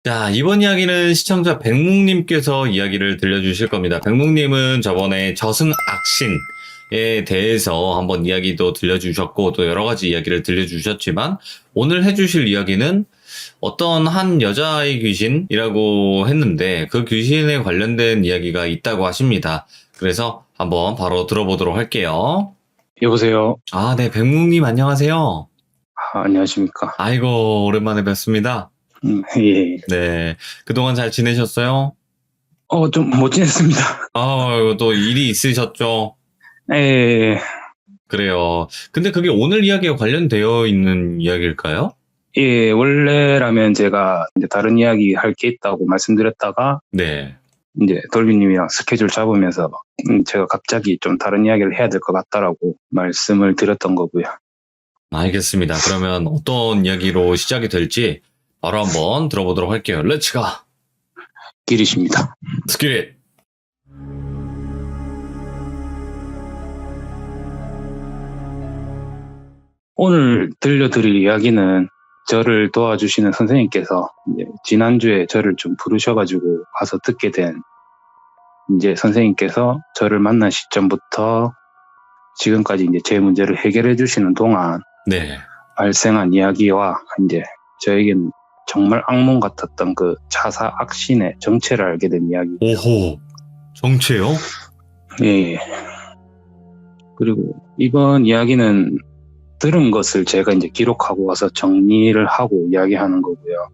자, 이번 이야기는 시청자 백묵님께서 이야기를 들려주실 겁니다. 백묵님은 저번에 저승악신에 대해서 한번 이야기도 들려주셨고, 또 여러 가지 이야기를 들려주셨지만, 오늘 해주실 이야기는 어떤 한 여자의 귀신이라고 했는데, 그 귀신에 관련된 이야기가 있다고 하십니다. 그래서 한번 바로 들어보도록 할게요. 여보세요. 아, 네, 백묵님 안녕하세요. 안녕하십니까. 아이고, 오랜만에 뵙습니다. 예. 네, 그동안 잘 지내셨어요? 좀 못 지냈습니다. 또 일이 있으셨죠? 예. 그래요. 근데 그게 오늘 이야기와 관련되어 있는 이야기일까요? 예, 원래라면 제가 이제 다른 이야기 할 게 있다고 말씀드렸다가, 네. 이제 돌비님이랑 스케줄 잡으면서, 제가 갑자기 좀 다른 이야기를 해야 될 것 같다라고 말씀을 드렸던 거고요. 알겠습니다. 그러면 어떤 이야기로 시작이 될지 바로 한번 들어보도록 할게요. 렛츠고! 길이십니다. 스키릿! 오늘 들려드릴 이야기는 저를 도와주시는 선생님께서 이제 지난주에 저를 좀 부르셔가지고 가서 듣게 된 이제 선생님께서 저를 만난 시점부터 지금까지 이제 제 문제를 해결해 주시는 동안 네. 발생한 이야기와 이제 저에게는 정말 악몽 같았던 그 자사 악신의 정체를 알게 된 이야기. 오호. 정체요? 예. 그리고 이번 이야기는 들은 것을 제가 이제 기록하고 와서 정리를 하고 이야기하는 거고요.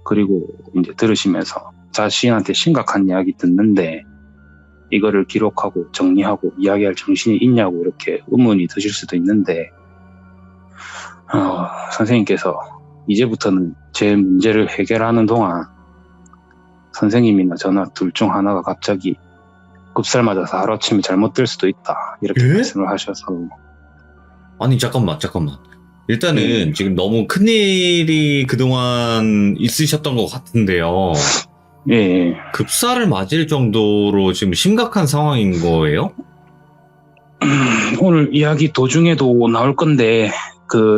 그리고 이제 들으시면서 자신한테 심각한 이야기 듣는데 이거를 기록하고 정리하고 이야기할 정신이 있냐고 이렇게 의문이 드실 수도 있는데 선생님께서 이제부터는 제 문제를 해결하는 동안 선생님이나 저나 둘 중 하나가 갑자기 급살 맞아서 하루아침에 잘못될 수도 있다 이렇게 말씀을 하셔서 아니, 잠깐만. 일단은 지금 너무 큰일이 그동안 있으셨던 것 같은데요. 예. 급사를 맞을 정도로 지금 심각한 상황인 거예요? 오늘 이야기 도중에도 나올 건데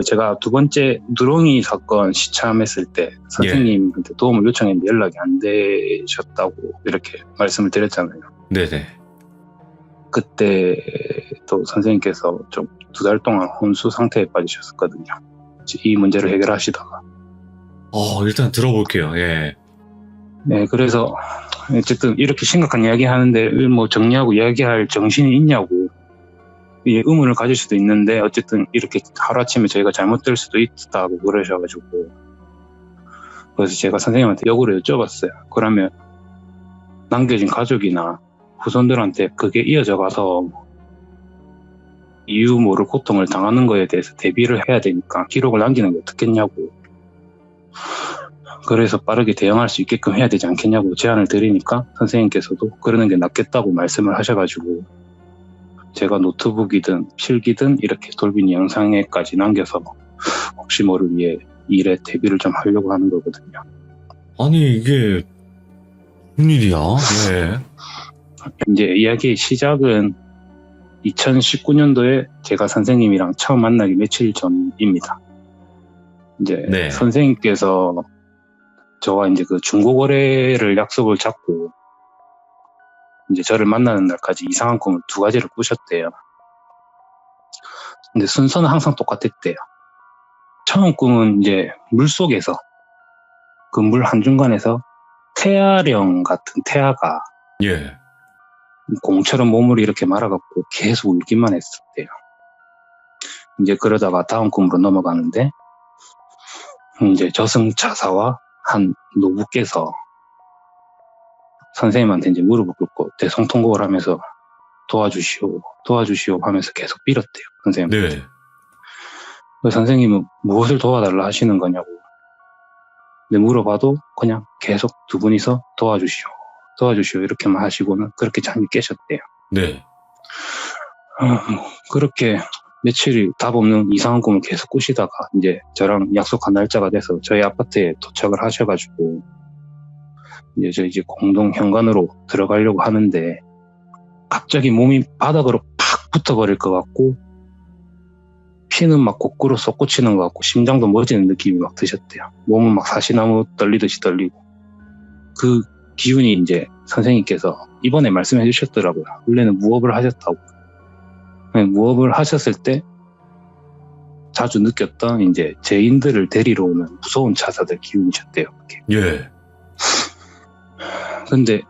제가 두 번째 누렁이 사건 시참했을 때 선생님한테 도움을 요청했는데 연락이 안 되셨다고 이렇게 말씀을 드렸잖아요. 네네. 그때 또 선생님께서 좀 2달 동안 혼수 상태에 빠지셨었거든요. 이 문제를 해결하시다가. 일단 들어볼게요. 예. 네, 그래서 어쨌든 이렇게 심각한 이야기 하는데 뭐 정리하고 이야기할 정신이 있냐고 의문을 가질 수도 있는데 어쨌든 이렇게 하루아침에 저희가 잘못될 수도 있다고 그러셔가지고 그래서 제가 선생님한테 역으로 여쭤봤어요. 그러면 남겨진 가족이나 후손들한테 그게 이어져 가서 이유 모를 고통을 당하는 거에 대해서 대비를 해야 되니까 기록을 남기는 게 어떻겠냐고 그래서 빠르게 대응할 수 있게끔 해야 되지 않겠냐고 제안을 드리니까 선생님께서도 그러는 게 낫겠다고 말씀을 하셔가지고 제가 노트북이든 필기든 이렇게 돌빈이 영상에까지 남겨서 혹시 모를 위해 일에 대비를 좀 하려고 하는 거거든요. 아니 이게 무슨 일이야? 예. 이제 이야기의 시작은 2019년도에 제가 선생님이랑 처음 만나기 며칠 전입니다. 이제 선생님께서 저와 이제 그 중고거래를 약속을 잡고 이제 저를 만나는 날까지 이상한 꿈을 2가지를 꾸셨대요. 근데 순서는 항상 똑같았대요. 처음 꿈은 이제 물속에서 그 물 한중간에서 태아령 같은 태아가 공처럼 몸을 이렇게 말아갖고 계속 울기만 했었대요. 이제 그러다가 다음 꿈으로 넘어가는데 이제 저승자사와 한 노부께서 선생님한테 이제 무릎을 꿇고 대성통곡을 하면서 도와주시오 하면서 계속 빌었대요. 선생님한테. 그 선생님은 무엇을 도와달라 하시는 거냐고. 근데 물어봐도 그냥 계속 두 분이서 도와주시오 이렇게만 하시고는 그렇게 잠이 깨셨대요. 그렇게 며칠이 답 없는 이상한 꿈을 계속 꾸시다가 이제 저랑 약속한 날짜가 돼서 저희 아파트에 도착을 하셔가지고 이제 공동 현관으로 들어가려고 하는데 갑자기 몸이 바닥으로 팍 붙어버릴 것 같고 피는 막 거꾸로 솟구치는 것 같고 심장도 멎이는 느낌이 막 드셨대요. 몸은 막 사시나무 떨리듯이 떨리고. 그 기운이 이제 선생님께서 이번에 말씀해 주셨더라고요. 원래는 무업을 하셨다고. 무업을 하셨을 때 자주 느꼈던 이제 죄인들을 데리러 오는 무서운 차사들 기운이셨대요. 그게. 예. 근데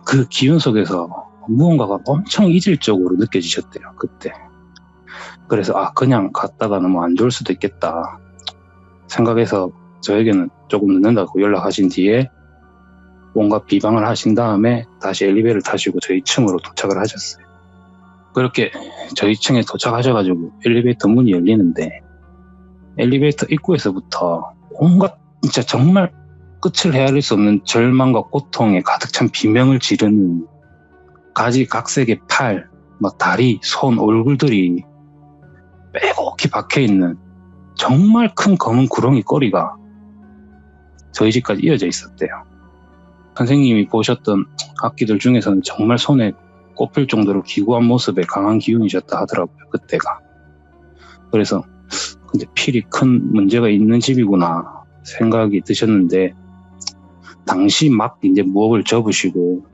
그 기운 속에서 무언가가 엄청 이질적으로 느껴지셨대요. 그때. 그래서 그냥 갔다가는 뭐 안 좋을 수도 있겠다 생각해서 저에게는 조금 늦는다고 연락하신 뒤에 뭔가 비방을 하신 다음에 다시 엘리베이터를 타시고 저희 층으로 도착을 하셨어요. 그렇게 저희 층에 도착하셔가지고 엘리베이터 문이 열리는데 엘리베이터 입구에서부터 온갖 진짜 정말 끝을 헤아릴 수 없는 절망과 고통에 가득 찬 비명을 지르는 가지각색의 팔, 막 다리, 손, 얼굴들이 빼곡히 박혀있는 정말 큰 검은 구렁이 꼬리가 저희 집까지 이어져 있었대요. 선생님이 보셨던 악기들 중에서는 정말 손에 꼽힐 정도로 기구한 모습의 강한 기운이셨다 하더라고요. 그때가. 그래서 근데 필히 큰 문제가 있는 집이구나 생각이 드셨는데 당시 막 이제 무업을 접으시고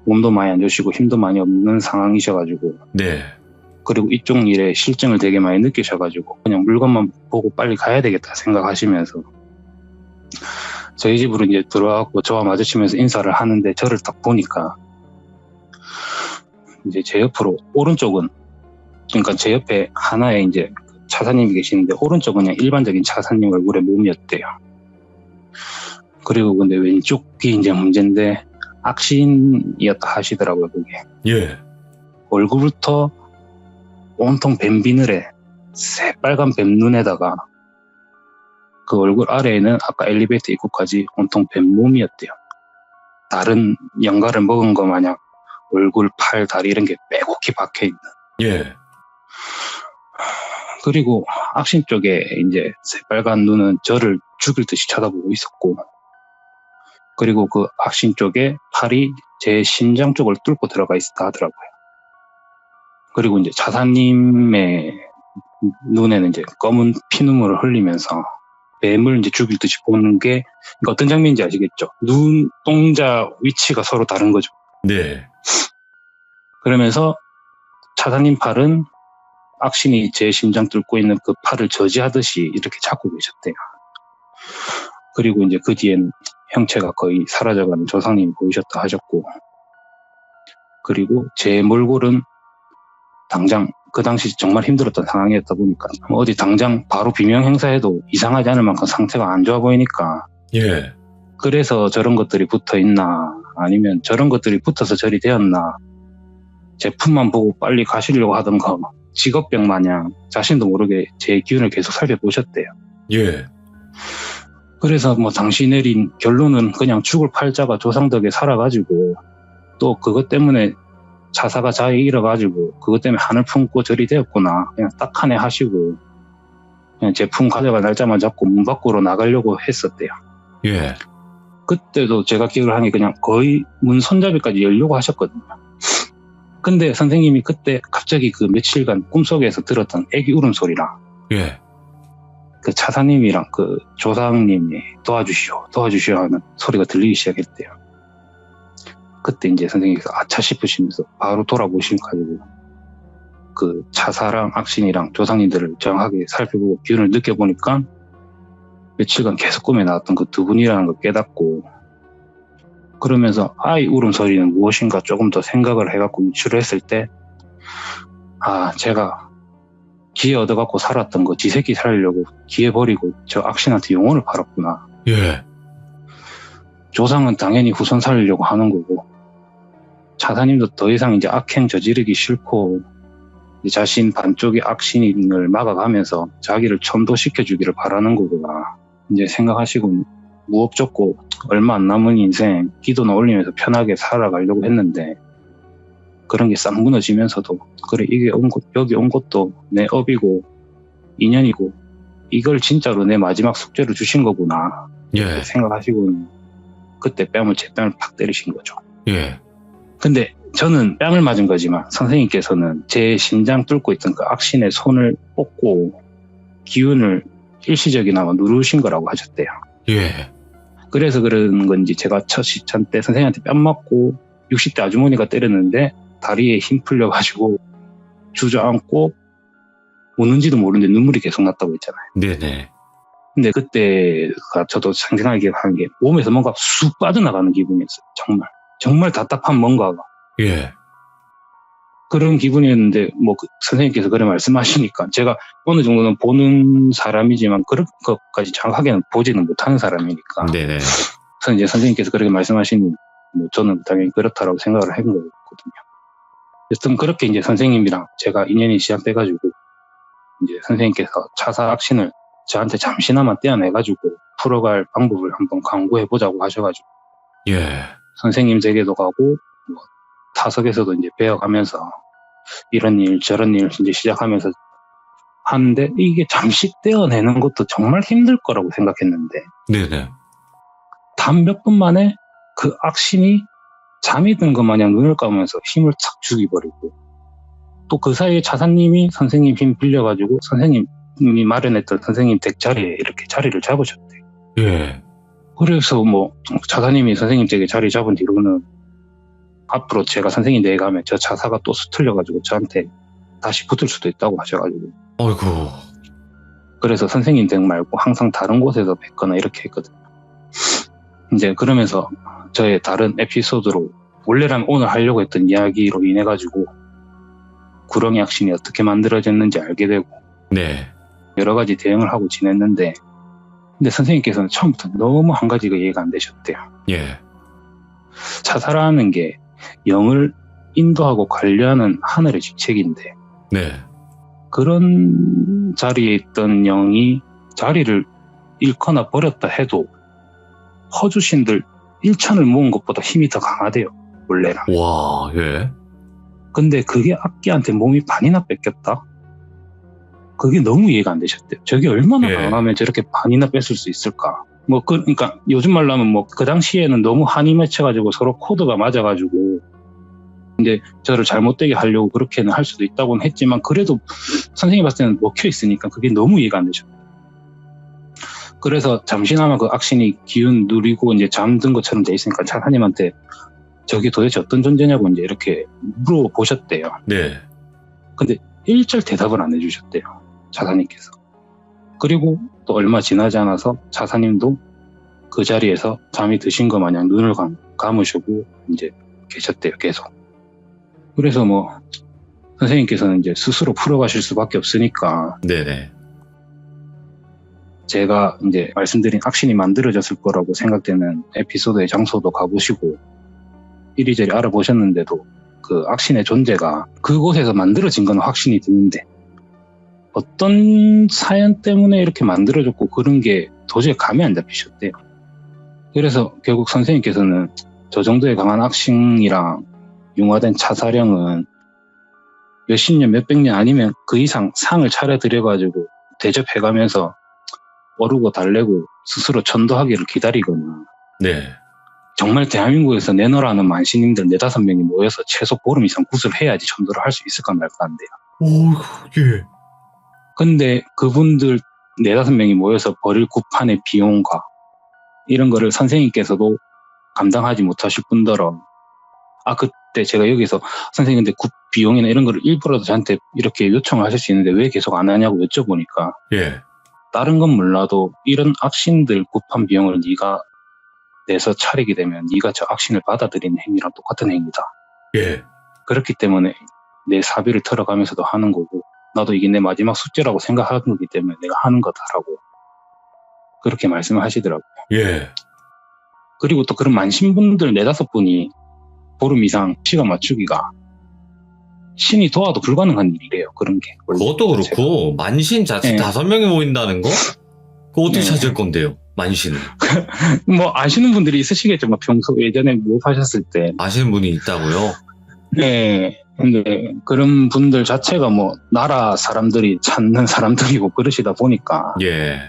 몸도 많이 안 좋으시고 힘도 많이 없는 상황이셔가지고 네. 그리고 이쪽 일에 실증을 되게 많이 느끼셔가지고 그냥 물건만 보고 빨리 가야 되겠다 생각하시면서 저희 집으로 이제 들어와갖고 저와 마주치면서 인사를 하는데 저를 딱 보니까 이제 제 옆으로 오른쪽은 그러니까 제 옆에 하나의 이제 차사님이 계시는데 오른쪽은 그냥 일반적인 차사님 얼굴의 몸이었대요. 그리고 근데 왼쪽이 이제 문제인데 악신이었다 하시더라고요. 그게. 예. 얼굴부터 온통 뱀 비늘에 새빨간 뱀 눈에다가 그 얼굴 아래에는 아까 엘리베이터 입구까지 온통 뱀 몸이었대요. 다른 연가를 먹은 거 마냥 얼굴, 팔, 다리 이런 게 빼곡히 박혀있는. 예. 그리고 악신 쪽에 이제 새빨간 눈은 저를 죽일 듯이 쳐다보고 있었고, 그리고 그 악신 쪽에 팔이 제 심장 쪽을 뚫고 들어가 있었다 하더라고요. 그리고 이제 차사님의 눈에는 이제 검은 피눈물을 흘리면서 뱀을 이제 죽일 듯이 보는 게 그러니까 어떤 장면인지 아시겠죠? 눈동자 위치가 서로 다른 거죠. 네. 그러면서 차사님 팔은 악신이 제 심장 뚫고 있는 그 팔을 저지하듯이 이렇게 잡고 계셨대요. 그리고 이제 그 뒤엔 형체가 거의 사라져가는 조상님이 보이셨다 하셨고, 그리고 제 몰골은 당장 그 당시 정말 힘들었던 상황이었다 보니까 어디 당장 바로 비명 행사해도 이상하지 않을 만큼 상태가 안 좋아 보이니까 예. 그래서 저런 것들이 붙어 있나 아니면 저런 것들이 붙어서 저리 되었나 제품만 보고 빨리 가시려고 하던가 직업병 마냥 자신도 모르게 제 기운을 계속 살펴보셨대요. 예. 그래서 뭐 당시 내린 결론은 그냥 죽을 팔자가 조상덕에 살아가지고 또 그것 때문에 자사가 자에 잃어가지고 그것 때문에 한을 품고 저리 되었구나 그냥 딱 한 해 하시고 그냥 제품 가져갈 날짜만 잡고 문 밖으로 나가려고 했었대요. 예. 그때도 제가 기억을 하니 그냥 거의 문 손잡이까지 열려고 하셨거든요. 근데 선생님이 그때 갑자기 그 며칠간 꿈속에서 들었던 애기 울음소리랑 예. 그 차사님이랑 그 조상님이 도와주시오 하는 소리가 들리기 시작했대요. 그때 이제 선생님께서 아차 싶으시면서 바로 돌아보시가지고 그 차사랑 악신이랑 조상님들을 정확하게 살펴보고 기운을 느껴보니까 며칠간 계속 꿈에 나왔던 그 두 분이라는 걸 깨닫고 그러면서 아이 울음소리는 무엇인가 조금 더 생각을 해갖고 유추를 했을 때 제가 기회 얻어갖고 살았던 거 지 새끼 살리려고 기회 버리고 저 악신한테 영혼을 팔았구나. 예. 조상은 당연히 후손 살리려고 하는 거고 차사님도 더 이상 이제 악행 저지르기 싫고 자신 반쪽의 악신을 막아가면서 자기를 천도시켜주기를 바라는 거구나. 이제 생각하시고 무업 접고 얼마 안 남은 인생 기도나 올리면서 편하게 살아가려고 했는데 그런 게 싹 무너지면서도 그래 이게 여기 온 것도 내 업이고 인연이고 이걸 진짜로 내 마지막 숙제로 주신 거구나. 예. 생각하시고 그때 뺨을 제 뺨을 팍 때리신 거죠. 예. 근데 저는 뺨을 맞은 거지만 선생님께서는 제 심장 뚫고 있던 그 악신의 손을 꽂고 기운을 일시적이나마 누르신 거라고 하셨대요. 예. 그래서 그런 건지 제가 첫 시찬 때 선생님한테 뺨 맞고 60대 아주머니가 때렸는데 다리에 힘 풀려가지고 주저앉고 우는지도 모르는데 눈물이 계속 났다고 했잖아요. 네네. 근데 그때가 저도 생생하게 기억하는 게 몸에서 뭔가 쑥 빠져나가는 기분이었어요. 정말 답답한 뭔가가. 예. 그런 기분이었는데 그 선생님께서 그래 말씀하시니까 제가 어느 정도는 보는 사람이지만 그런 것까지 정확하게는 보지는 못하는 사람이니까. 네네. 그래서 이제 선생님께서 그렇게 말씀하시니 저는 당연히 그렇다라고 생각을 한 거거든요. 여튼 그렇게 이제 선생님이랑 제가 인연이 시작돼가지고 이제 선생님께서 차사 악신을 저한테 잠시나마 떼어내가지고 풀어갈 방법을 한번 강구해보자고 하셔가지고 예. 선생님 댁에도 가고 타석에서도 이제 배워가면서 이런 일 저런 일 이제 시작하면서 하는데 이게 잠시 떼어내는 것도 정말 힘들 거라고 생각했는데 네네. 단 몇 분 만에 그 악신이 잠이 든 것 마냥 눈을 감으면서 힘을 탁 죽이버리고 또 그 사이에 차사님이 선생님 힘 빌려가지고 선생님이 마련했던 선생님 댁 자리에 이렇게 자리를 잡으셨대요. 예. 그래서 차사님이 선생님 댁에 자리 잡은 뒤로는 앞으로 제가 선생님 댁에 가면 저 차사가 또 수틀려가지고 저한테 다시 붙을 수도 있다고 하셔가지고 아이고. 그래서 선생님 댁 말고 항상 다른 곳에서 뵙거나 이렇게 했거든요. 이제 그러면서 저의 다른 에피소드로 원래라면 오늘 하려고 했던 이야기로 인해가지고 구렁이 악신이 어떻게 만들어졌는지 알게 되고 네. 여러 가지 대응을 하고 지냈는데 근데 선생님께서는 처음부터 너무 한 가지가 이해가 안 되셨대요. 예. 차사라는 게 영을 인도하고 관리하는 하늘의 직책인데 네. 그런 자리에 있던 영이 자리를 잃거나 버렸다 해도 허주신들 1천을 모은 것보다 힘이 더 강하대요. 원래는. 와, 예. 근데 그게 악기한테 몸이 반이나 뺏겼다? 그게 너무 이해가 안 되셨대요. 저게 얼마나 예. 강하면 저렇게 반이나 뺏을 수 있을까? 그러니까 요즘 말로 하면 그 당시에는 너무 한이 맺혀가지고 서로 코드가 맞아가지고 이제 저를 잘못되게 하려고 그렇게는 할 수도 있다고는 했지만 그래도 선생님이 봤을 때는 먹혀 있으니까 그게 너무 이해가 안 되셨대요. 그래서 잠시나마 그 악신이 기운 누리고 이제 잠든 것처럼 돼 있으니까 차사님한테 저게 도대체 어떤 존재냐고 이제 이렇게 물어보셨대요. 네. 근데 일절 대답을 안 해주셨대요. 차사님께서. 그리고 또 얼마 지나지 않아서 차사님도 그 자리에서 잠이 드신 것 마냥 눈을 감으시고 이제 계셨대요. 계속. 그래서 선생님께서는 이제 스스로 풀어가실 수밖에 없으니까 네네. 제가 이제 말씀드린 악신이 만들어졌을 거라고 생각되는 에피소드의 장소도 가보시고 이리저리 알아보셨는데도 그 악신의 존재가 그곳에서 만들어진 건 확신이 드는데 어떤 사연 때문에 이렇게 만들어졌고 그런 게 도저히 감이 안 잡히셨대요. 그래서 결국 선생님께서는 저 정도의 강한 악신이랑 융화된 차사령은 몇십 년, 몇백 년 아니면 그 이상 상을 차려드려가지고 대접해가면서 어르고 달래고 스스로 천도하기를 기다리거나 네. 정말 대한민국에서 내노라는 만신인들 4-5명이 모여서 최소 보름 이상 굿을 해야지 천도를 할 수 있을까 말까 한데요. 오, 예. 근데 그분들 4-5명이 모여서 벌일 굿판의 비용과 이런 거를 선생님께서도 감당하지 못하실 뿐더러 그때 제가 여기서 선생님 근데 굿 비용이나 이런 거를 일부라도 저한테 이렇게 요청을 하실 수 있는데 왜 계속 안 하냐고 여쭤보니까 예. 다른 건 몰라도 이런 악신들 굿판 비용을 네가 내서 차리게 되면 네가 저 악신을 받아들이는 행위랑 똑같은 행위다. 예. 그렇기 때문에 내 사비를 털어가면서도 하는 거고 나도 이게 내 마지막 숙제라고 생각하는 거기 때문에 내가 하는 거다라고 그렇게 말씀을 하시더라고요. 예. 그리고 또 그런 만신분들 4-5분이 보름 이상 시간 맞추기가 신이 도와도 불가능한 일이래요. 그런 게. 그것도 그렇고 만신 자체 네. 5명이 모인다는 거? 그거 어떻게 네. 찾을 건데요? 만신을. 아시는 분들이 있으시겠죠. 평소 예전에 하셨을 때. 아시는 분이 있다고요? 네. 근데 그런 분들 자체가 나라 사람들이 찾는 사람들이고 그러시다 보니까 예.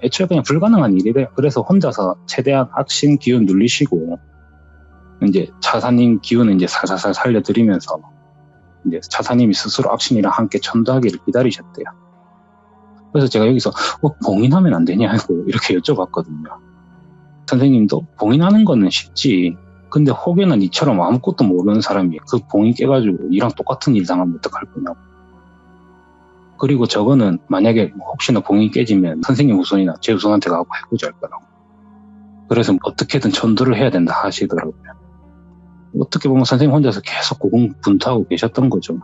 애초에 그냥 불가능한 일이래요. 그래서 혼자서 최대한 악신 기운 눌리시고 이제 차사님 기운을 이제 살살살 살려드리면서 이제 차사님이 스스로 악신이랑 함께 천도하기를 기다리셨대요. 그래서 제가 여기서 봉인하면 안 되냐고 이렇게 여쭤봤거든요. 선생님도 봉인하는 거는 쉽지. 근데 혹여나 니처럼 아무것도 모르는 사람이 그 봉인 깨가지고 이랑 똑같은 일 당하면 어떡할 거냐고. 그리고 저거는 만약에 혹시나 봉인 깨지면 선생님 후손이나 제 후손한테 가고 해코지 할 거라고. 그래서 어떻게든 천도를 해야 된다 하시더라고요. 어떻게 보면 선생님 혼자서 계속 고군분투하고 계셨던 거죠.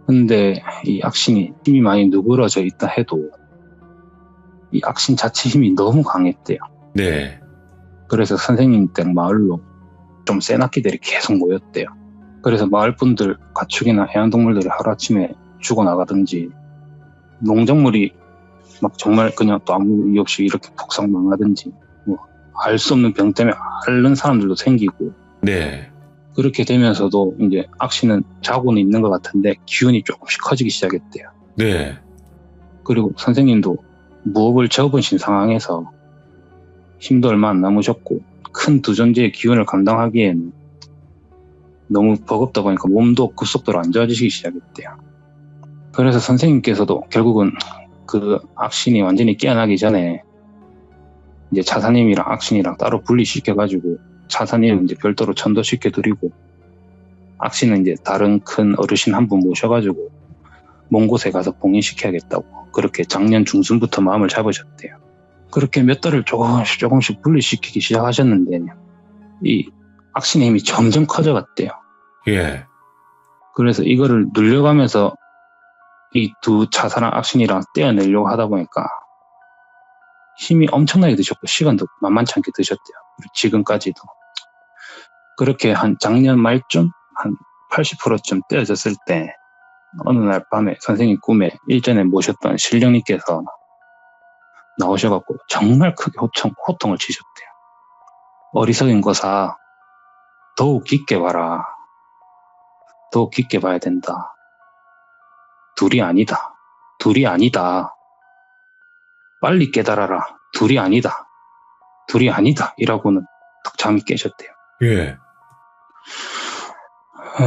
근데 이 악신이 힘이 많이 누그러져 있다 해도 이 악신 자체 힘이 너무 강했대요. 네. 그래서 선생님 댁 마을로 좀 센 악기들이 계속 모였대요. 그래서 마을 분들 가축이나 애완동물들이 하루아침에 죽어나가든지 농작물이 막 정말 그냥 또 아무 이유 없이 이렇게 폭삭 망하든지 뭐 알 수 없는 병 때문에 앓는 사람들도 생기고 네. 그렇게 되면서도 이제 악신은 자고는 있는 것 같은데 기운이 조금씩 커지기 시작했대요. 네. 그리고 선생님도 무업을 접으신 상황에서 힘도 얼마 안 남으셨고 큰 두 존재의 기운을 감당하기에는 너무 버겁다 보니까 몸도 급속도로 안 좋아지시기 시작했대요. 그래서 선생님께서도 결국은 그 악신이 완전히 깨어나기 전에 이제 차사님이랑 악신이랑 따로 분리시켜가지고 차사님은 이제 별도로 천도시켜드리고 악신은 이제 다른 큰 어르신 한 분 모셔가지고 먼 곳에 가서 봉인시켜야겠다고 그렇게 작년 중순부터 마음을 잡으셨대요. 그렇게 몇 달을 조금씩 분리시키기 시작하셨는데 이 악신의 힘이 점점 커져갔대요. 예. 그래서 이거를 눌려가면서 이 두 차사랑 악신이랑 떼어내려고 하다 보니까 힘이 엄청나게 드셨고 시간도 만만치 않게 드셨대요. 지금까지도. 그렇게 한 작년 말쯤 한 80%쯤 떼어졌을 때 어느 날 밤에 선생님 꿈에 일전에 모셨던 신령님께서 나오셔갖고 정말 크게 호통을 치셨대요. 어리석은 거사 더욱 깊게 봐라. 더욱 깊게 봐야 된다. 둘이 아니다. 둘이 아니다. 빨리 깨달아라. 둘이 아니다. 둘이 아니다. 이라고는 딱 잠이 깨셨대요. 예.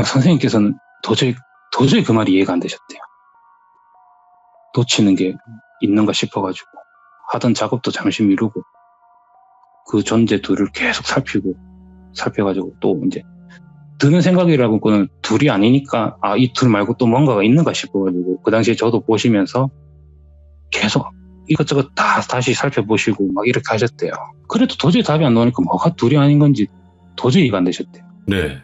선생님께서는 도저히 그 말이 이해가 안 되셨대요. 놓치는 게 있는가 싶어가지고 하던 작업도 잠시 미루고 그 존재 둘을 계속 살펴가지고 또 이제 드는 생각이라고는 둘이 아니니까 이 둘 말고 또 뭔가가 있는가 싶어가지고 그 당시에 저도 보시면서 계속 이것저것 다 다시 살펴보시고 막 이렇게 하셨대요. 그래도 도저히 답이 안 나오니까 뭐가 둘이 아닌 건지 도저히 이해가 안 되셨대요. 네.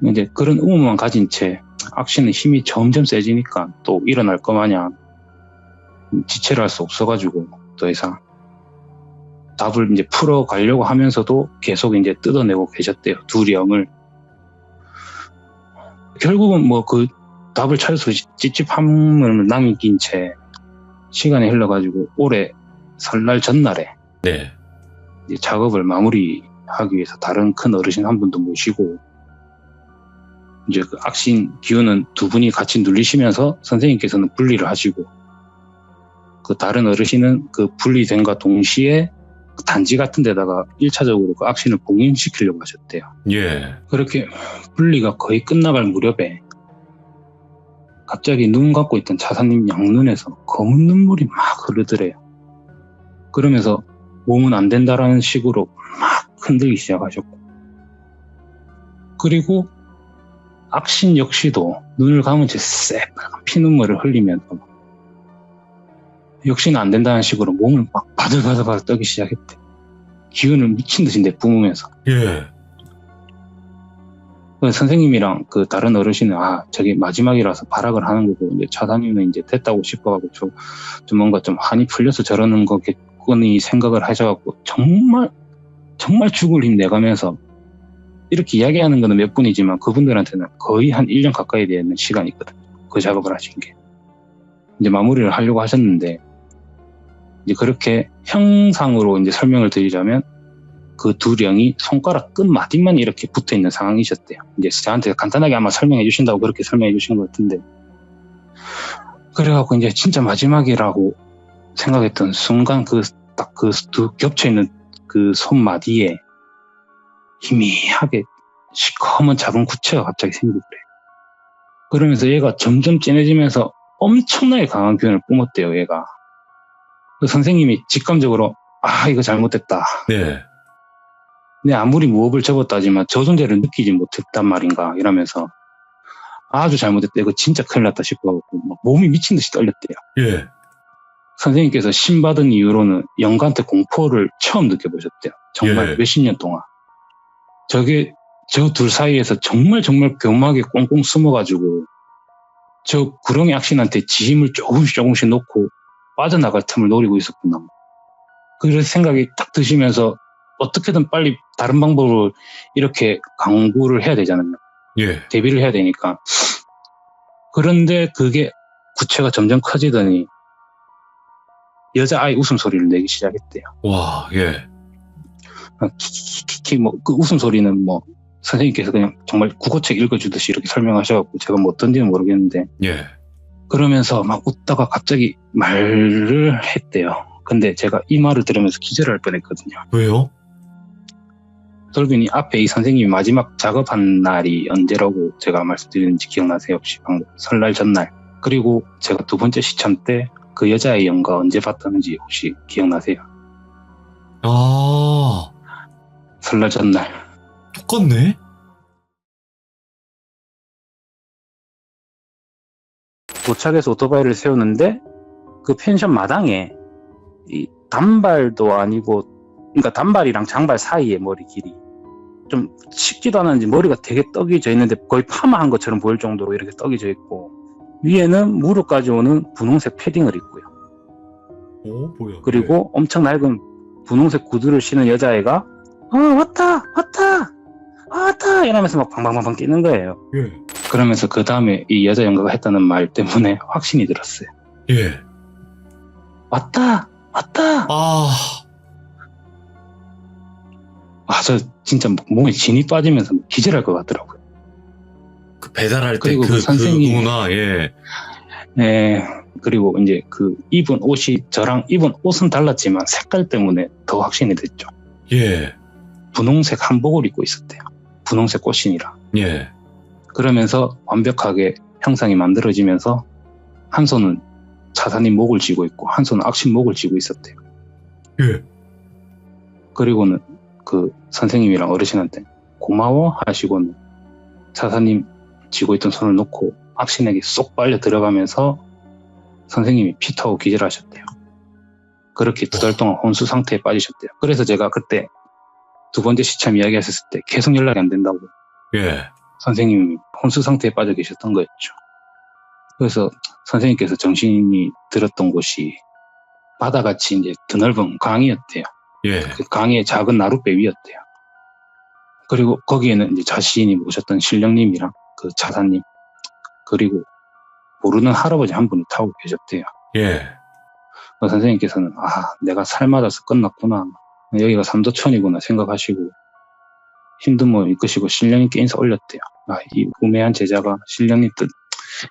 이제 그런 의무만 가진 채 악신의 힘이 점점 세지니까 또 일어날 것 마냥 지체를 할 수 없어가지고 더 이상 답을 이제 풀어가려고 하면서도 계속 이제 뜯어내고 계셨대요. 두 영을. 결국은 뭐 그 답을 찾을 수 찝찝함을 남긴 채 시간이 흘러가지고 올해 설날 전날에 네. 이제 작업을 마무리하기 위해서 다른 큰 어르신 한 분도 모시고 이제 그 악신 기운은 두 분이 같이 눌리시면서 선생님께서는 분리를 하시고 그 다른 어르신은 그 분리된과 동시에 단지 같은 데다가 1차적으로 그 악신을 봉인시키려고 하셨대요. 예. 그렇게 분리가 거의 끝나갈 무렵에 갑자기 눈 감고 있던 차사님 양눈에서 검은 눈물이 막 흐르더래요. 그러면서 몸은 안 된다라는 식으로 막 흔들기 시작하셨고 그리고 악신 역시도 눈을 감은 채 새빨간 피눈물을 흘리면서 역시나 안 된다는 식으로 몸을 막 바들바들 떨기 시작했대. 기운을 미친 듯이 내뿜으면서. 예. 선생님이랑 그 다른 어르신은 저게 마지막이라서 발악을 하는 거고 이제 차사님은 이제 됐다고 싶어가지고 좀 뭔가 좀 한이 풀려서 저러는 거겠거니 생각을 하셔갖고 정말 죽을 힘 내가면서 이렇게 이야기하는 거는 몇 분이지만 그분들한테는 거의 한 1년 가까이 되는 시간이 있거든요. 그 작업을 하신 게. 이제 마무리를 하려고 하셨는데 이제 그렇게 형상으로 이제 설명을 드리자면 그 두 령이 손가락 끝 마디만 이렇게 붙어 있는 상황이셨대요. 이제 저한테 간단하게 아마 설명해 주신다고 그렇게 설명해 주신 것 같은데 그래갖고 이제 진짜 마지막이라고 생각했던 순간 딱 그 두 겹쳐 있는 그 손마디에 희미하게 시커먼 작은 구체가 갑자기 생기더래요. 그러면서 얘가 점점 진해지면서 엄청나게 강한 기운을 뿜었대요, 얘가. 그 선생님이 직감적으로, 이거 잘못됐다. 네. 내 아무리 무업을 접었다지만 저 존재를 느끼지 못했단 말인가, 이러면서 아주 잘못됐다. 이거 진짜 큰일 났다 싶어갖고, 막 몸이 미친 듯이 떨렸대요. 예. 선생님께서 신 받은 이후로는 영가한테 공포를 처음 느껴보셨대요. 정말 예. 몇십 년 동안. 저게 저 둘 사이에서 정말 교묘하게 꽁꽁 숨어가지고 저 구렁이 악신한테 지힘을 조금씩 놓고 빠져나갈 틈을 노리고 있었구나. 그런 생각이 딱 드시면서 어떻게든 빨리 다른 방법으로 이렇게 강구를 해야 되잖아요. 예. 대비를 해야 되니까. 그런데 그게 구체가 점점 커지더니 여자아이 웃음소리를 내기 시작했대요. 와, 예. 키키키키 그 웃음소리는 선생님께서 그냥 정말 국어책 읽어주듯이 이렇게 설명하셔갖고 제가 어떤지는 모르겠는데 예. 그러면서 막 웃다가 갑자기 말을 했대요. 근데 제가 이 말을 들으면서 기절할 뻔했거든요. 왜요? 돌빈이 앞에 이 선생님이 마지막 작업한 날이 언제라고 제가 말씀드렸는지 기억나세요? 혹시 방금 설날 전날. 그리고 제가 두 번째 시참 때 그 여자의 영가 언제 봤다는지 혹시 기억나세요? 설날 전날. 똑같네? 도착해서 오토바이를 세우는데 그 펜션 마당에 이 단발도 아니고, 그러니까 단발이랑 장발 사이에 머리 길이 좀 칙지도 않았는지 머리가 되게 떡이져 있는데 거의 파마한 것처럼 보일 정도로 이렇게 떡이져 있고, 위에는 무릎까지 오는 분홍색 패딩을 입고요. 뭐야? 그리고 엄청 낡은 분홍색 구두를 신은 여자애가 왔다 이러면서 막 방방방방 뛰는 거예요. 예. 그러면서 그 다음에 이 여자 연가가 했다는 말 때문에 확신이 들었어요. 예. 왔다. 저 진짜 몸에 진이 빠지면서 기절할 것 같더라고요. 그 배달할 때 그리고 그 선생님이- 그구나. 예. 네. 그리고 이제 그 입은 옷이 저랑 입은 옷은 달랐지만 색깔 때문에 더 확신이 됐죠. 예. 분홍색 한복을 입고 있었대요. 분홍색 꽃신이라. 예. 그러면서 완벽하게 형상이 만들어지면서 한 손은 차사님 목을 쥐고 있고 한 손은 악신 목을 쥐고 있었대요. 예. 그리고는 그 선생님이랑 어르신한테 고마워 하시고는 차사님 쥐고 있던 손을 놓고 악신에게 쏙 빨려 들어가면서 선생님이 피터하고 기절하셨대요. 그렇게 2달 동안 혼수 상태에 빠지셨대요. 그래서 제가 그때 두 번째 시참 이야기하셨을 때 계속 연락이 안 된다고 예. 선생님이 혼수 상태에 빠져 계셨던 거였죠. 그래서 선생님께서 정신이 들었던 곳이 바다같이 이제 드넓은 강이었대요. 예. 그 강의 작은 나룻배 위였대요. 그리고 거기에는 이제 자신이 모셨던 신령님이랑 그 차사님, 그리고 모르는 할아버지 한 분이 타고 계셨대요. 예. 그 선생님께서는 내가 살 맞아서 끝났구나, 여기가 삼도천이구나 생각하시고 힘든 몸 이끄시고 신령님께 인사 올렸대요. 이 우매한 제자가 신령님 뜻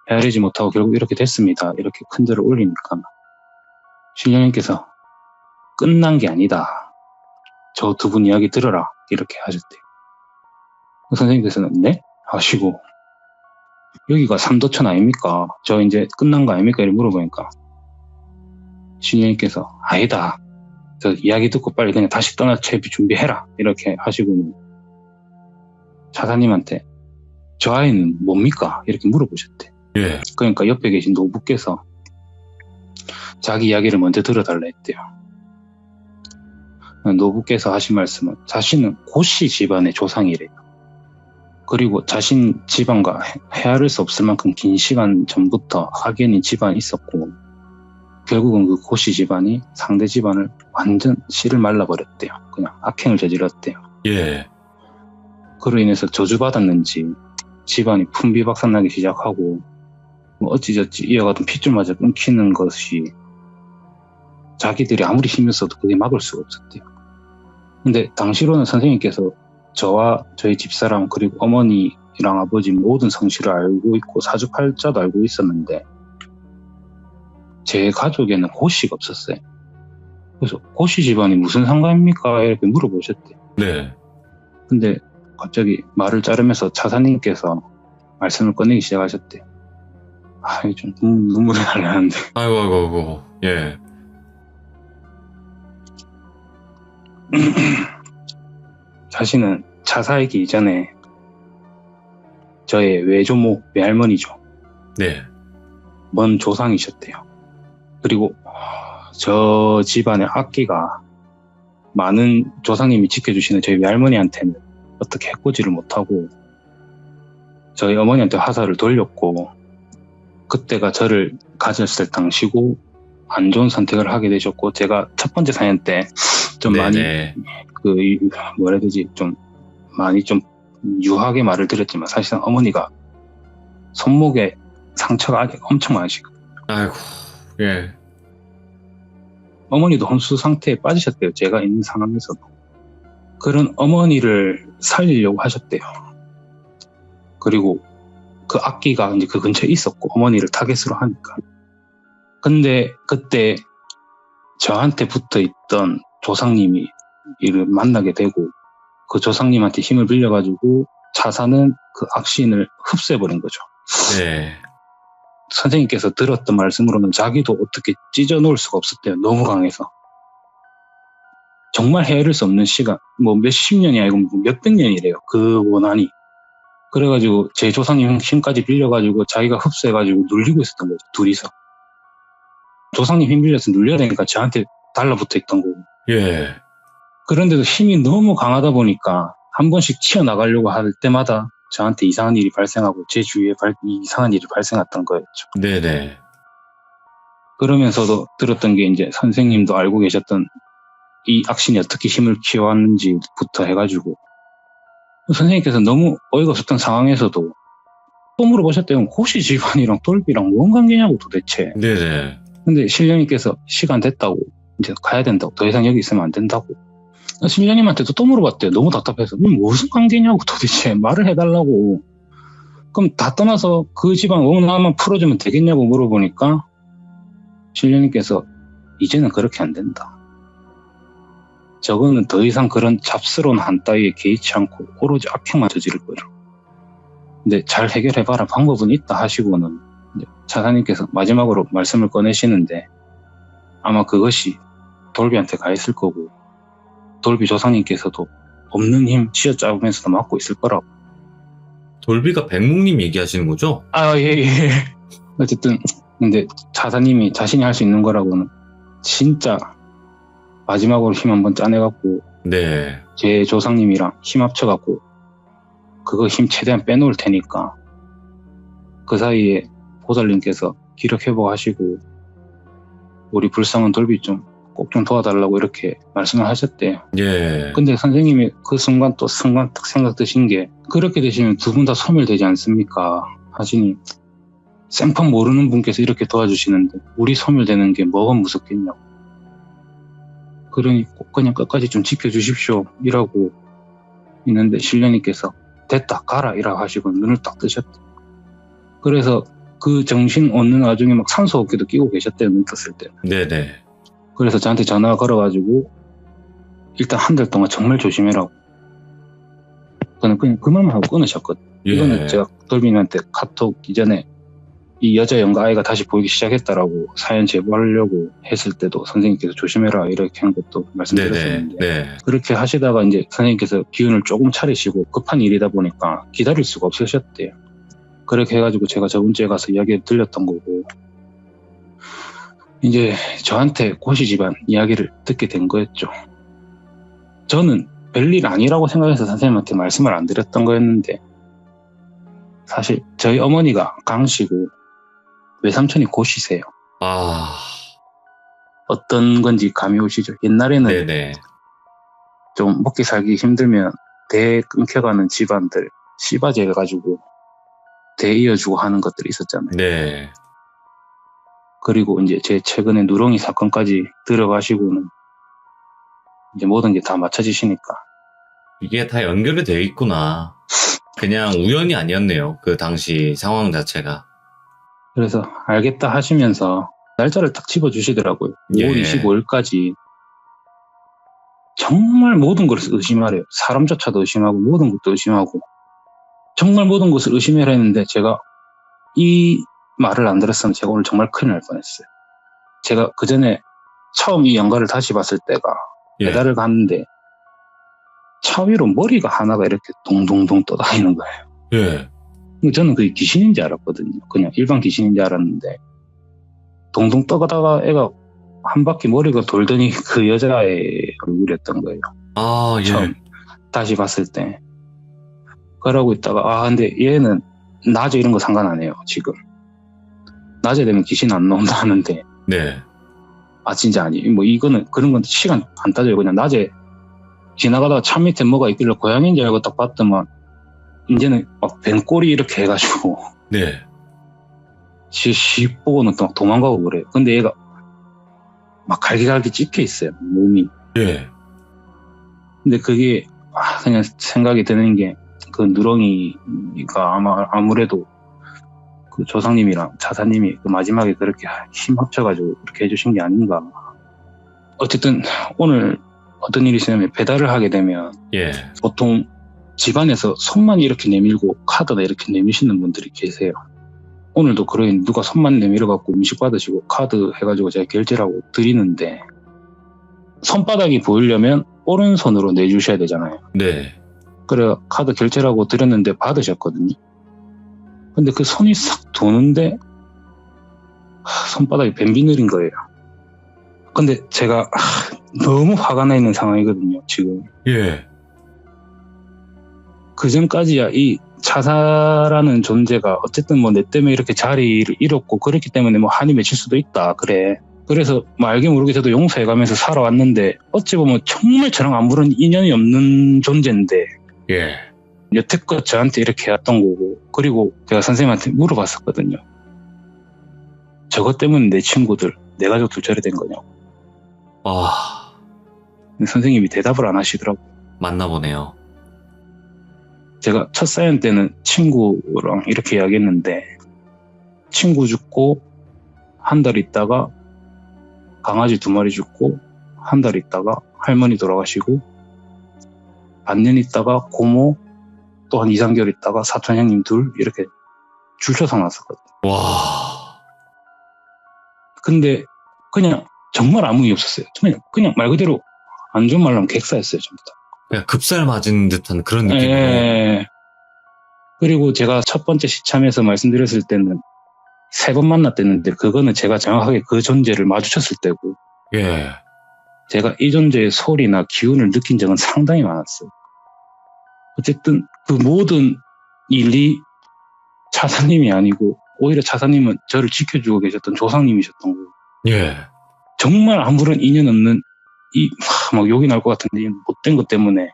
헤아리지 못하고 결국 이렇게 됐습니다. 이렇게 큰 절을 올리니까 신령님께서 끝난 게 아니다, 저 두 분 이야기 들어라, 이렇게 하셨대요. 선생님께서는 네? 하시고 여기가 삼도천 아닙니까? 저 이제 끝난 거 아닙니까? 이렇게 물어보니까 신령님께서 아니다, 저 이야기 듣고 빨리 그냥 다시 떠날 채비 준비해라, 이렇게 하시고는 차사님한테 저 아이는 뭡니까? 이렇게 물어보셨대. 예. 그러니까 옆에 계신 노부께서 자기 이야기를 먼저 들어달라 했대요. 노부께서 하신 말씀은 자신은 고씨 집안의 조상이래요. 그리고 자신 집안과 헤아릴 수 없을 만큼 긴 시간 전부터 학연인 집안이 있었고 결국은 그 고씨 집안이 상대 집안을 완전 씨를 말라버렸대요. 그냥 악행을 저질렀대요. 예. 그로 인해서 저주받았는지 집안이 풍비박산나기 시작하고 어찌저찌 이어가던 핏줄마저 끊기는 것이 자기들이 아무리 힘을 써도 그게 막을 수가 없었대요. 근데 당시로는 선생님께서 저와 저희 집사람 그리고 어머니랑 아버지 모든 성실을 알고 있고 사주팔자도 알고 있었는데 제 가족에는 고씨가 없었어요. 그래서 고씨 집안이 무슨 상관입니까? 이렇게 물어보셨대요. 네. 근데 갑자기 말을 자르면서 차사님께서 말씀을 꺼내기 시작하셨대요. 아, 이게 좀 눈물이 나려는데. 아이고. 예. 자신은 차사이기 이전에 저의 외조모, 외할머니죠. 네. 먼 조상이셨대요. 그리고 저 집안의 악기가 많은 조상님이 지켜주시는 저희 외할머니한테는 어떻게 해코지를 못하고 저희 어머니한테 화살을 돌렸고 그때가 저를 가졌을 당시고 안 좋은 선택을 하게 되셨고 제가 첫 번째 사연 때 좀 많이 뭐라 해야 되지 좀 많이 좀 유하게 말을 드렸지만 사실상 어머니가 손목에 상처가 아직 엄청 많으시고 아이고. 예. 어머니도 혼수 상태에 빠지셨대요. 제가 있는 상황에서도. 그런 어머니를 살리려고 하셨대요. 그리고 그 악기가 이제 그 근처에 있었고 어머니를 타겟으로 하니까. 근데 그때 저한테 붙어 있던 조상님이 이를 만나게 되고 그 조상님한테 힘을 빌려가지고 차사는 그 악신을 흡수해버린 거죠. 네. 선생님께서 들었던 말씀으로는 자기도 어떻게 찢어놓을 수가 없었대요. 너무 강해서. 정말 헤아릴 수 없는 시간, 뭐 몇십 년이 아니고 몇백 년이래요. 그 원한이. 그래가지고 제 조상님 힘까지 빌려가지고 자기가 흡수해가지고 눌리고 있었던 거죠. 둘이서. 조상님 힘 빌려서 눌려야 되니까 저한테 달라붙어 있던 거고. 예. 그런데도 힘이 너무 강하다 보니까 한 번씩 튀어나가려고 할 때마다 저한테 이상한 일이 발생하고 제 주위에 이상한 일이 발생했던 거였죠. 네네. 그러면서도 들었던 게 이제 선생님도 알고 계셨던 이 악신이 어떻게 힘을 키워왔는지부터 해가지고 선생님께서 너무 어이가 없었던 상황에서도 또 물어보셨대요. 고시 집안이랑 돌비랑 뭔 관계냐고 도대체. 네네. 근데 신령님께서 시간 됐다고 이제 가야 된다고 더 이상 여기 있으면 안 된다고 신령님한테도 또 물어봤대요. 너무 답답해서 무슨 관계냐고 도대체 말을 해달라고. 그럼 다 떠나서 그 집안 원한만 풀어주면 되겠냐고 물어보니까 신령님께서 이제는 그렇게 안 된다. 저거는 더 이상 그런 잡스러운 한 따위에 개의치 않고 오로지 악행만 저지를 거라. 근데 잘 해결해봐라 방법은 있다 하시고는 이제 차사님께서 마지막으로 말씀을 꺼내시는데 아마 그것이 돌비한테 가 있을 거고 돌비 조상님께서도 없는 힘 쥐어짜면서도 막고 있을 거라고. 돌비가 백묵님 얘기하시는 거죠? 아, 예. 어쨌든 근데 차사님이 자신이 할 수 있는 거라고는 진짜 마지막으로 힘 한번 짜내갖고 네. 제 조상님이랑 힘 합쳐갖고 그거 힘 최대한 빼놓을 테니까 그 사이에 보살님께서 기력 회복하시고 우리 불쌍한 돌비 꼭 좀 도와달라고 이렇게 말씀을 하셨대요. 예. 근데 선생님이 그 순간 딱 생각 드신 게 그렇게 되시면 두 분 다 소멸되지 않습니까? 하시니 생판 모르는 분께서 이렇게 도와주시는데 우리 소멸되는 게 뭐가 무섭겠냐고. 그러니 꼭 그냥 끝까지 좀 지켜주십시오 이라고 있는데 신령님께서 됐다 가라 이라고 하시고 눈을 딱 뜨셨대. 그래서 그 정신 얻는 와중에 막 산소호흡기도 끼고 계셨대요. 눈 떴을 때. 네네. 그래서 저한테 전화가 걸어가지고 일단 한 달 동안 정말 조심해라고. 저는 그냥 그 말만 하고 끊으셨거든. 예. 이거는 제가 돌빈한테 카톡 이전에 이 여자 연가 아이가 다시 보이기 시작했다라고 사연 제보하려고 했을 때도 선생님께서 조심해라 이렇게 한 것도 말씀드렸었는데 네. 그렇게 하시다가 이제 선생님께서 기운을 조금 차리시고 급한 일이다 보니까 기다릴 수가 없으셨대요. 그렇게 해가지고 제가 저번 주에 가서 이야기를 들렸던 거고 이제 저한테 고시 집안 이야기를 듣게 된 거였죠. 저는 별일 아니라고 생각해서 선생님한테 말씀을 안 드렸던 거였는데 사실 저희 어머니가 강씨고 외삼촌이 고시세요. 아. 어떤 건지 감이 오시죠? 옛날에는 네네. 좀 먹기 살기 힘들면 대 끊겨가는 집안들 씨바지 해가지고 대 이어주고 하는 것들이 있었잖아요. 네. 그리고 이제 제 최근에 누렁이 사건까지 들어가시고는 이제 모든 게 다 맞춰지시니까 이게 다 연결이 되어 있구나. 그냥 우연이 아니었네요. 그 당시 상황 자체가. 그래서 알겠다 하시면서 날짜를 딱 집어주시더라고요. 예. 5월 25일까지 정말 모든 것을 의심하래요. 사람조차도 의심하고 모든 것도 의심하고 정말 모든 것을 의심해라 했는데 제가 이 말을 안 들었으면 제가 오늘 정말 큰일 날 뻔했어요. 제가 그 전에 처음 이 연가를 다시 봤을 때가 예. 배달을 갔는데 차 위로 머리가 하나가 이렇게 동동동 떠다니는 거예요. 예. 저는 그게 귀신인지 알았거든요. 그냥 일반 귀신인지 알았는데 동동 떠가다가 애가 한 바퀴 머리가 돌더니 그 여자의 얼굴이었던 거예요. 아, 예. 처음 다시 봤을 때. 그러고 있다가 근데 얘는 낮에 이런 거 상관 안 해요. 지금 낮에 되면 귀신 안 나온다 하는데 네. 진짜 아니. 뭐 이거는 그런 건 시간 안 따져요. 그냥 낮에 지나가다가 차 밑에 뭐가 있길래 고양이인 줄 알고 딱 봤더만 이제는 막 뱀꼬리 이렇게 해가지고 네. 시 보고는 또 막 도망가고 그래요. 근데 얘가 막 갈기갈기 찢겨 있어요. 몸이. 예. 근데 그게 그냥 생각이 드는 게 그 누렁이가 아무래도 그 조상님이랑 차사님이 그 마지막에 그렇게 힘 합쳐가지고 그렇게 해주신 게 아닌가. 어쨌든 오늘 어떤 일이 있으냐면 배달을 하게 되면 예. 보통 집안에서 손만 이렇게 내밀고 카드나 이렇게 내미시는 분들이 계세요. 오늘도 그러니 누가 손만 내밀어갖고 음식 받으시고 카드 해가지고 제가 결제를 하고 드리는데 손바닥이 보이려면 오른손으로 내주셔야 되잖아요. 네. 그래 카드 결제를 하고 드렸는데 받으셨거든요. 근데 그 손이 싹 도는데 손바닥이 뱀비늘인 거예요. 근데 제가 너무 화가 나 있는 상황이거든요. 지금. 예. 그 전까지야 이 차사라는 존재가 어쨌든 뭐 내 때문에 이렇게 자리를 잃었고 그렇기 때문에 뭐 한이 맺힐 수도 있다. 그래. 그래서 뭐 알게 모르게 저도 용서해가면서 살아왔는데 어찌 보면 정말 저랑 아무런 인연이 없는 존재인데 예. 여태껏 저한테 이렇게 해왔던 거고 그리고 제가 선생님한테 물어봤었거든요. 저것 때문에 내 친구들, 내 가족들 저래 된 거냐고. 근데 선생님이 대답을 안 하시더라고요. 맞나 보네요. 제가 첫 사연 때는 친구랑 이렇게 이야기했는데 친구 죽고 한 달 있다가 강아지 2마리 죽고 한 달 있다가 할머니 돌아가시고 반년 있다가 고모 또 한 2, 3개월 있다가 사촌 형님 2 이렇게 줄 서서 났었거든요. 와. 근데 그냥 정말 아무 이유 없었어요. 그냥 말 그대로 안 좋은 말로 하면 객사였어요. 전부 다. 그냥 급살 맞은 듯한 그런 느낌이에요. 예. 그리고 제가 첫 번째 시참에서 말씀드렸을 때는 3번 만났댔는데 그거는 제가 정확하게 그 존재를 마주쳤을 때고 예. 제가 이 존재의 소리나 기운을 느낀 적은 상당히 많았어요. 어쨌든 그 모든 일이 차사님이 아니고 오히려 차사님은 저를 지켜주고 계셨던 조상님이셨던 거고 예. 정말 아무런 인연 없는 막 욕이 날 것 같은데 이 못된 것 때문에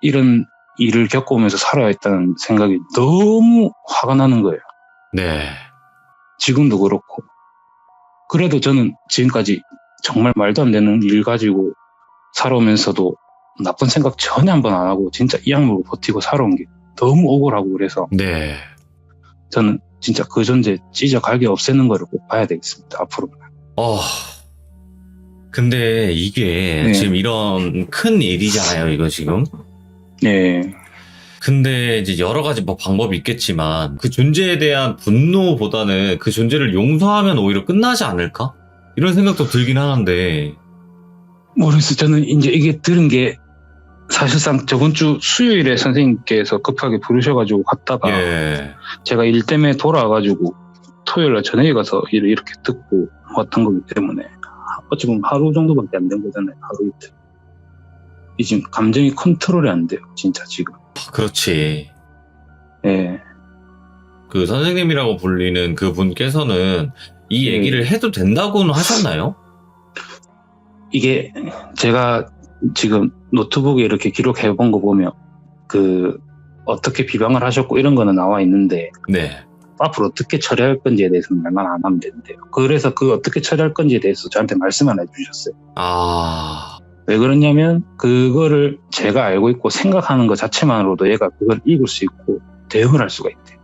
이런 일을 겪어오면서 살아야 했다는 생각이 너무 화가 나는 거예요. 네. 지금도 그렇고. 그래도 저는 지금까지 정말 말도 안 되는 일 가지고 살아오면서도 나쁜 생각 전혀 한 번 안 하고 진짜 이 악물고 버티고 살아온 게 너무 억울하고 그래서 네. 저는 진짜 그 존재 찢어 갈게 없애는 거를 꼭 봐야 되겠습니다. 앞으로. 근데 이게 네. 지금 이런 큰 일이잖아요, 이거 지금. 네. 근데 이제 여러 가지 뭐 방법이 있겠지만 그 존재에 대한 분노보다는 그 존재를 용서하면 오히려 끝나지 않을까? 이런 생각도 들긴 하는데. 모르겠어요. 저는 이제 이게 들은 게 사실상 저번 주 수요일에 선생님께서 급하게 부르셔가지고 갔다가 예. 제가 일 때문에 돌아와가지고 토요일날 저녁에 가서 일을 이렇게 듣고 왔던 거기 때문에 어찌 보면 하루 정도밖에 안 된 거잖아요. 하루 이틀. 이 지금 감정이 컨트롤이 안 돼요. 진짜 지금. 그렇지. 예. 그 선생님이라고 불리는 그 분께서는 이 얘기를 해도 된다고는 하셨나요? 이게 제가 지금 노트북에 이렇게 기록해 본 거 보면 그 어떻게 비방을 하셨고 이런 거는 나와 있는데 네. 앞으로 어떻게 처리할 건지에 대해서는 말만 안 하면 된대요. 그래서 그 어떻게 처리할 건지에 대해서 저한테 말씀 안 해주셨어요. 왜 그러냐면 그거를 제가 알고 있고 생각하는 것 자체만으로도 얘가 그걸 읽을 수 있고 대응을 할 수가 있대요.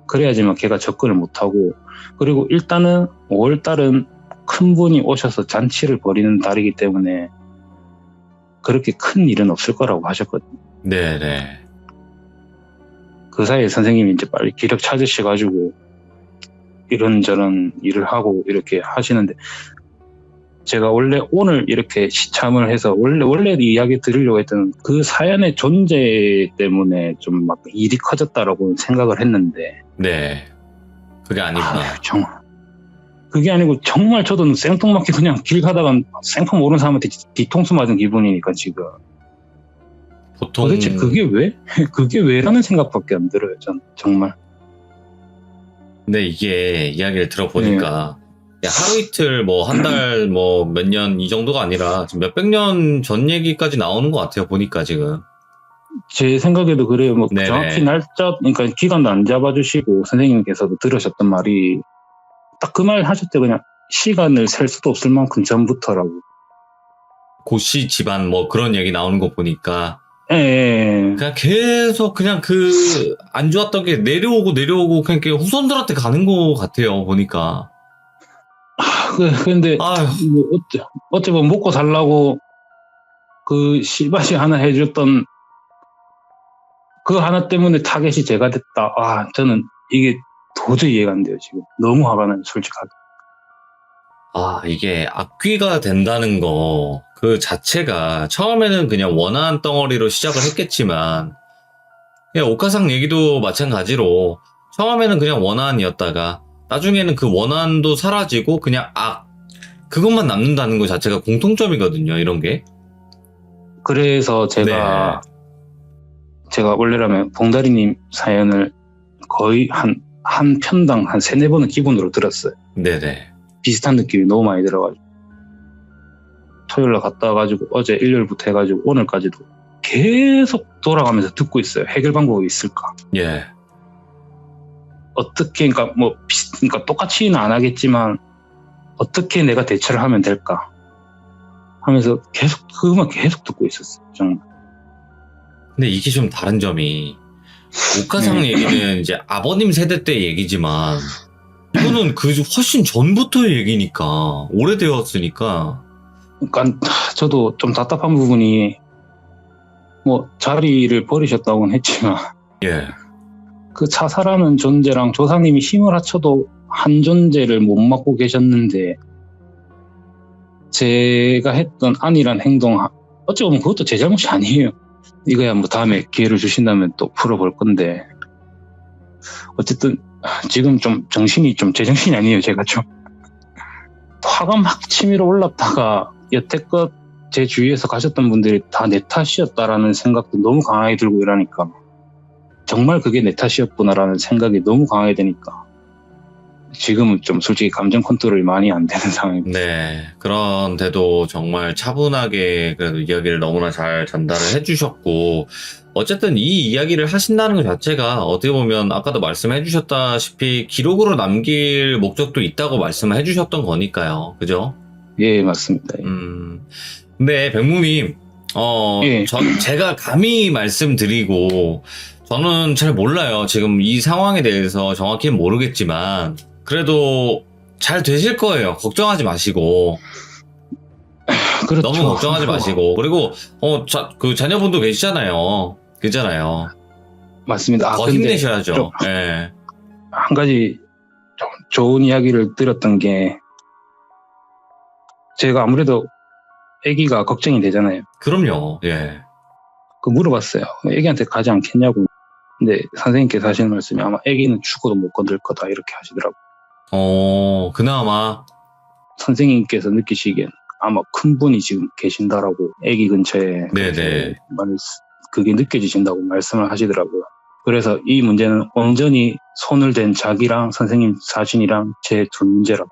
그래야지만 걔가 접근을 못하고, 그리고 일단은 5월달은 큰 분이 오셔서 잔치를 벌이는 달이기 때문에 그렇게 큰 일은 없을 거라고 하셨거든요. 네네. 그 사이에 선생님이 이제 빨리 기력 찾으셔가지고 이런저런 일을 하고 이렇게 하시는데, 제가 원래 오늘 이렇게 시참을 해서 원래 이야기 드리려고 했던 그 사연의 존재 때문에 좀 막 일이 커졌다라고 생각을 했는데, 네. 그게 아니구나. 그게 아니고 정말 저도 생뚱맞게 그냥 길 가다가 생판 모르는 사람한테 뒤통수 맞은 기분이니까 지금 보통. 도대체 그게 왜? 그게 왜라는 생각밖에 안 들어요. 전 정말. 근데 이게 이야기를 들어보니까 하루 이틀 뭐 한 달 뭐 몇 년 이 정도가 아니라 지금 몇백 년 전 얘기까지 나오는 것 같아요. 보니까 지금. 제 생각에도 그래요. 뭐 네네. 정확히 날짜, 그러니까 기간도 안 잡아주시고 선생님께서도 들으셨던 말이 딱 그 말 하셨대. 그냥 시간을 셀 수도 없을 만큼 전부터라고. 고씨 집안 뭐 그런 얘기 나오는 거 보니까 예. 그냥 계속 그냥 그 안 좋았던 게 내려오고 그냥 이렇게 후손들한테 가는 것 같아요. 보니까. 근데 아휴. 뭐 어째 뭐 먹고 살라고 그 씨바시 하나 해줬던 그 하나 때문에 타겟이 제가 됐다. 저는 이게 도저히 이해가 안 돼요. 지금 너무 화가 나요. 솔직하게. 이게 악귀가 된다는 거 그 자체가 처음에는 그냥 원한 덩어리로 시작을 했겠지만, 그냥 옥가상 얘기도 마찬가지로 처음에는 그냥 원한이었다가 나중에는 그 원한도 사라지고 그냥 그것만 남는다는 것 자체가 공통점이거든요. 이런 게. 그래서 제가 원래라면 봉다리님 사연을 거의 한 편당 한 3-4번은 기본으로 들었어요. 네네. 비슷한 느낌이 너무 많이 들어가지고. 토요일날 갔다 와가지고 어제 일요일부터 해가지고 오늘까지도 계속 돌아가면서 듣고 있어요. 해결 방법이 있을까? 예. 어떻게, 그러니까 똑같이는 안 하겠지만 어떻게 내가 대처를 하면 될까? 하면서 그것만 계속 듣고 있었어요. 정말. 근데 이게 좀 다른 점이, 옥가상 얘기는 이제 아버님 세대 때 얘기지만 이거는 그 훨씬 전부터의 얘기니까, 오래되었으니까. 그러니까 저도 좀 답답한 부분이, 뭐 자리를 버리셨다고는 했지만 예. 그 차사라는 존재랑 조상님이 힘을 합쳐도 한 존재를 못 맡고 계셨는데, 제가 했던 안일한 행동, 어찌 보면 그것도 제 잘못이 아니에요. 이거야 뭐 다음에 기회를 주신다면 또 풀어볼 건데, 어쨌든 지금 좀 정신이 좀 제 정신이 아니에요. 제가 좀 화가 막 치밀어 올랐다가 여태껏 제 주위에서 가셨던 분들이 다 내 탓이었다라는 생각도 너무 강하게 들고 이러니까, 정말 그게 내 탓이었구나라는 생각이 너무 강하게 되니까 지금은 좀 솔직히 감정 컨트롤이 많이 안 되는 상황입니다. 네. 그런데도 정말 차분하게 그래도 이야기를 너무나 잘 전달을 해주셨고, 어쨌든 이 이야기를 하신다는 것 자체가 어떻게 보면 아까도 말씀해 주셨다시피 기록으로 남길 목적도 있다고 말씀을 해 주셨던 거니까요. 그죠? 예, 맞습니다. 예. 근데 백무님, 예. 제가 감히 말씀드리고, 저는 잘 몰라요. 지금 이 상황에 대해서 정확히는 모르겠지만, 그래도 잘 되실 거예요. 걱정하지 마시고. 그렇죠. 너무 걱정하지 마시고. 그리고, 그 자녀분도 계시잖아요. 그잖아요. 맞습니다. 더 근데 힘내셔야죠. 좀 예. 한 가지 좀 좋은 이야기를 들었던 게, 제가 아무래도 아기가 걱정이 되잖아요. 그럼요. 예. 그 물어봤어요. 아기한테 가지 않겠냐고. 근데 선생님께서 하시는 말씀이 아마 아기는 죽어도 못 건들 거다 이렇게 하시더라고요. 그나마. 선생님께서 느끼시기엔 아마 큰 분이 지금 계신다라고, 아기 근처에 네네. 그게 느껴지신다고 말씀을 하시더라고요. 그래서 이 문제는 온전히 손을 댄 자기랑 선생님 사진이랑 제 두 문제라고.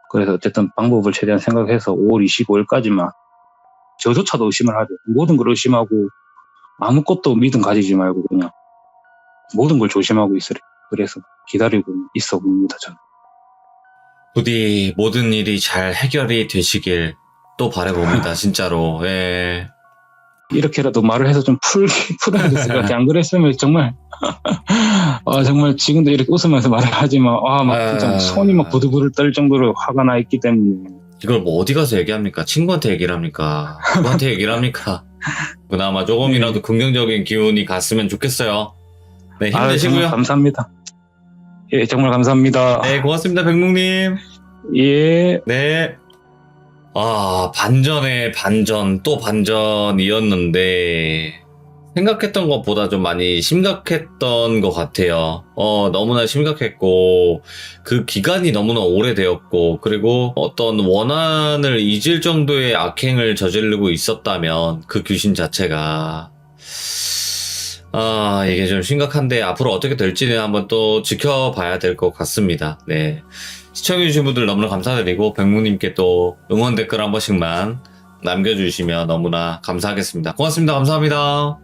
그래서 어쨌든 방법을 최대한 생각해서 5월 25일까지만, 저조차도 의심을 하죠. 모든 걸 의심하고 아무것도 믿음 가지지 말고 그냥 모든 걸 조심하고 있으래. 그래서 기다리고 있어 봅니다, 저는. 부디 모든 일이 잘 해결이 되시길 또 바라봅니다. 진짜로. 예. 이렇게라도 말을 해서 좀 풀어야 됐을 것 같아요. 안 그랬으면 정말 정말 지금도 이렇게 웃으면서 말을 하지만 막 진짜 손이 막 부들부들 떨 정도로 화가 나 있기 때문에. 이걸 뭐 어디 가서 얘기합니까? 친구한테 얘기를 합니까? 누구한테 얘기를 합니까? 그나마 조금이라도 긍정적인 기운이 갔으면 좋겠어요. 네, 힘내시고요. 정말 감사합니다. 예, 정말 감사합니다. 네, 고맙습니다, 백묵님. 예. 네. 반전의 반전, 또 반전이었는데, 생각했던 것보다 좀 많이 심각했던 것 같아요. 너무나 심각했고, 그 기간이 너무나 오래되었고, 그리고 어떤 원한을 잊을 정도의 악행을 저지르고 있었다면, 그 귀신 자체가, 이게 좀 심각한데, 앞으로 어떻게 될지는 한번 또 지켜봐야 될 것 같습니다. 네. 시청해주신 분들 너무나 감사드리고, 백묵님께 또 응원 댓글 한 번씩만 남겨주시면 너무나 감사하겠습니다. 고맙습니다. 감사합니다.